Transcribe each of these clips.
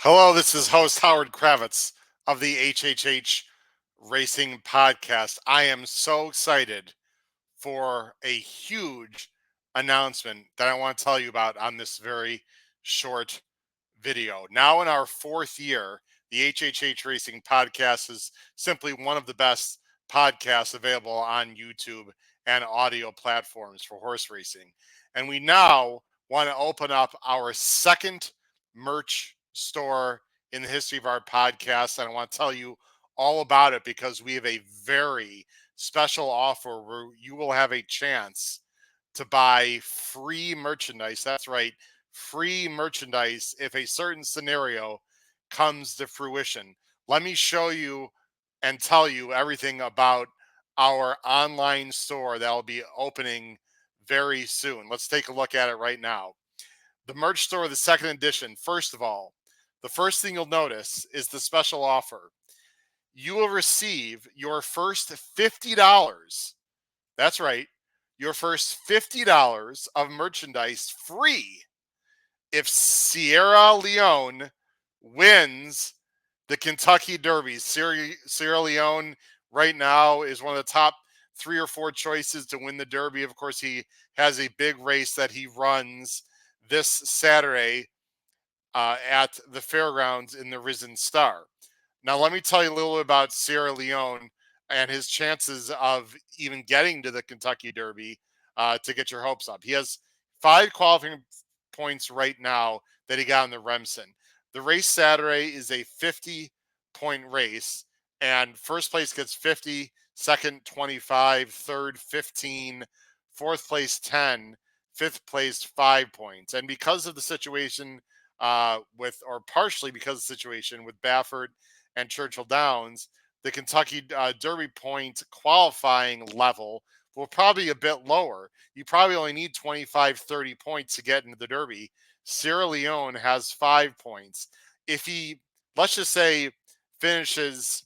Hello, this is host Howard Kravitz of the HHH Racing Podcast. I am so excited for a huge announcement that I want to tell you about on this very short video. Now, in our fourth year, the HHH Racing Podcast is simply one of the best podcasts available on YouTube and audio platforms for horse racing. And we now want to open up our second merch store in the history of our podcast. And I want to tell you all about it because we have a very special offer where you will have a chance to buy free merchandise. That's right, free merchandise if a certain scenario comes to fruition. Let me show you and tell you everything about our online store that will be opening very soon. Let's take a look at it right now. The merch store, the second edition, first of all, the first thing you'll notice is the special offer. You will receive your first $50. That's right, your first $50 of merchandise free if Sierra Leone wins the Kentucky Derby. Sierra Leone right now is one of the top 3 or 4 choices to win the Derby. Of course, he has a big race that he runs this Saturday at the fairgrounds in the Risen Star. Now, let me tell you a little bit about Sierra Leone and his chances of even getting to the Kentucky Derby to get your hopes up. He has 5 qualifying points right now that he got in the Remsen. The race Saturday is a 50-point race, and first place gets 50, second 25, third 15, fourth place 10, fifth place 5 points. And because of the situation or partially because of the situation with Baffert and Churchill Downs, the Kentucky Derby point qualifying level will probably be a bit lower. You probably only need 25, 30 points to get into the Derby. Sierra Leone has 5 points. If he, let's just say, finishes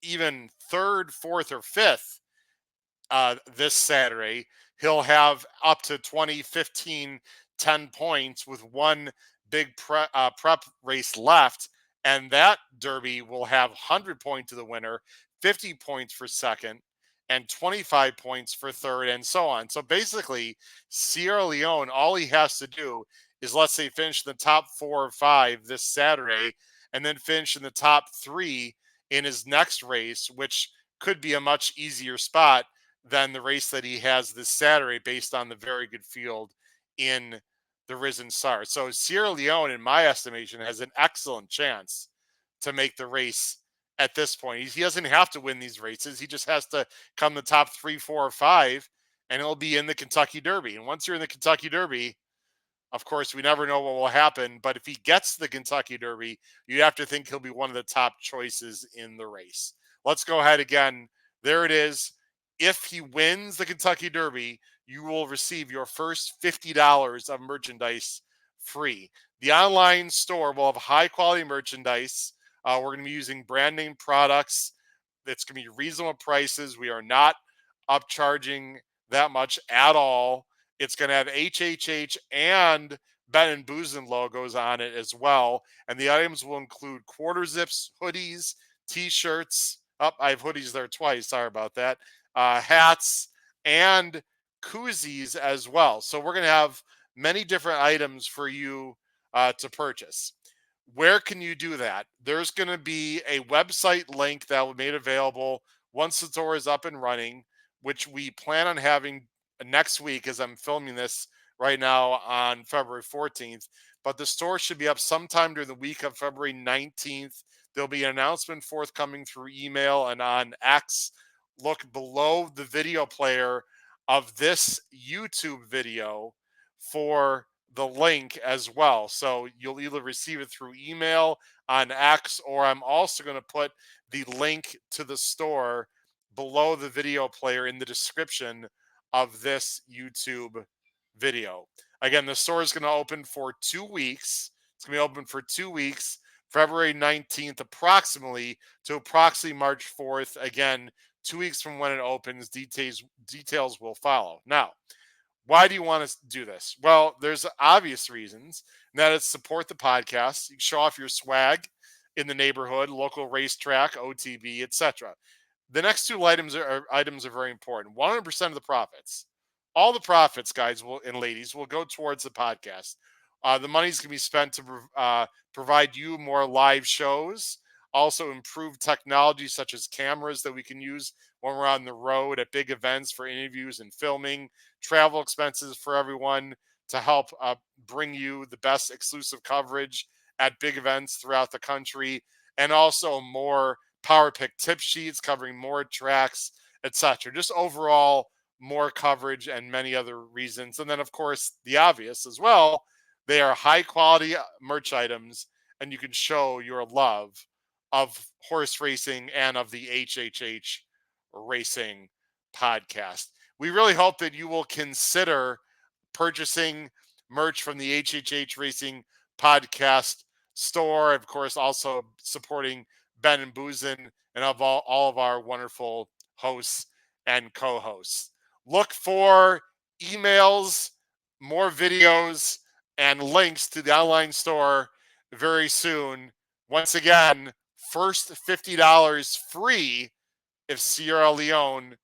even third, fourth, or fifth this Saturday, he'll have up to 20, 15, 10 points with one big prep race left. And that Derby will have 100 points to the winner, 50 points for second, and 25 points for third, and so on. So basically, Sierra Leone, all he has to do is, let's say, finish in the top 4 or 5 this Saturday, and then finish in the top 3 in his next race, which could be a much easier spot than the race that he has this Saturday based on the very good field in the Risen Star. So Sierra Leone, in my estimation, has an excellent chance to make the race at this point. He doesn't have to win these races. He just has to come the top 3, 4, or 5, and he'll be in the Kentucky Derby. And once you're in the Kentucky Derby, of course, we never know what will happen. But if he gets the Kentucky Derby, you have to think he'll be one of the top choices in the race. Let's go ahead again. There it is. If he wins the Kentucky Derby, you will receive your first $50 of merchandise free. The online store will have high quality merchandise. We're going to be using brand name products. It's going to be reasonable prices. We are not upcharging that much at all. It's going to have HHH and Ben and Boozen logos on it as well. And the items will include quarter zips, hoodies, t-shirts. I have hoodies there twice. Sorry about that. Hats and koozies as well. So we're going to have many different items for you to purchase. Where can you do that? There's going to be a website link that will be made available once the store is up and running, which we plan on having next week as I'm filming this right now on February 14th. But the store should be up sometime during the week of February 19th. There'll be an announcement forthcoming through email and on X. Look below the video player of this YouTube video for the link as well. So you'll either receive it through email on X, or I'm also going to put the link to the store below the video player in the description of this YouTube video. Again, the store is going to open for 2 weeks. It's going to be open for 2 weeks, February 19th approximately to approximately March 4th. Again, 2 weeks from when it opens, details will follow. Now, Why do you want to do this? Well, there's obvious reasons. And that is support the podcast. You can show off your swag in the neighborhood, local racetrack, OTB, etc. The next two items are very important. 100% of the profits, all the profits, guys and ladies, will go towards the podcast. The money's going to be spent to provide you more live shows, also improve technology such as cameras that we can use when we're on the road at big events for interviews and filming, travel expenses for everyone to help bring you the best exclusive coverage at big events throughout the country, and also more power pick tip sheets covering more tracks, etc. Just overall more coverage and many other reasons. And then, of course, the obvious as well, they are high quality merch items, and you can show your love of horse racing and of the HHH Racing podcast. We really hope that you will consider purchasing merch from the HHH Racing podcast store. Of course, also supporting Ben and Boozin and of all of our wonderful hosts and co-hosts. Look for emails, more videos, and links to the online store very soon. Once again, first $50 free if Sierra Leone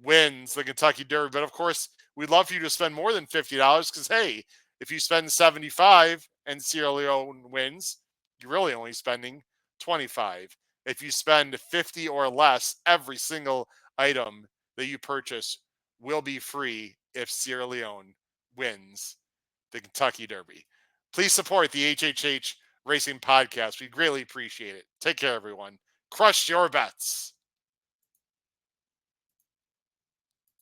wins the Kentucky Derby. But of course, we'd love for you to spend more than $50 because, hey, if you spend 75 and Sierra Leone wins, you're really only spending 25. If you spend 50 or less, every single item that you purchase will be free if Sierra Leone wins the Kentucky Derby. Please support the HHH Racing Podcast. We greatly appreciate it. Take care, everyone. Crush your bets.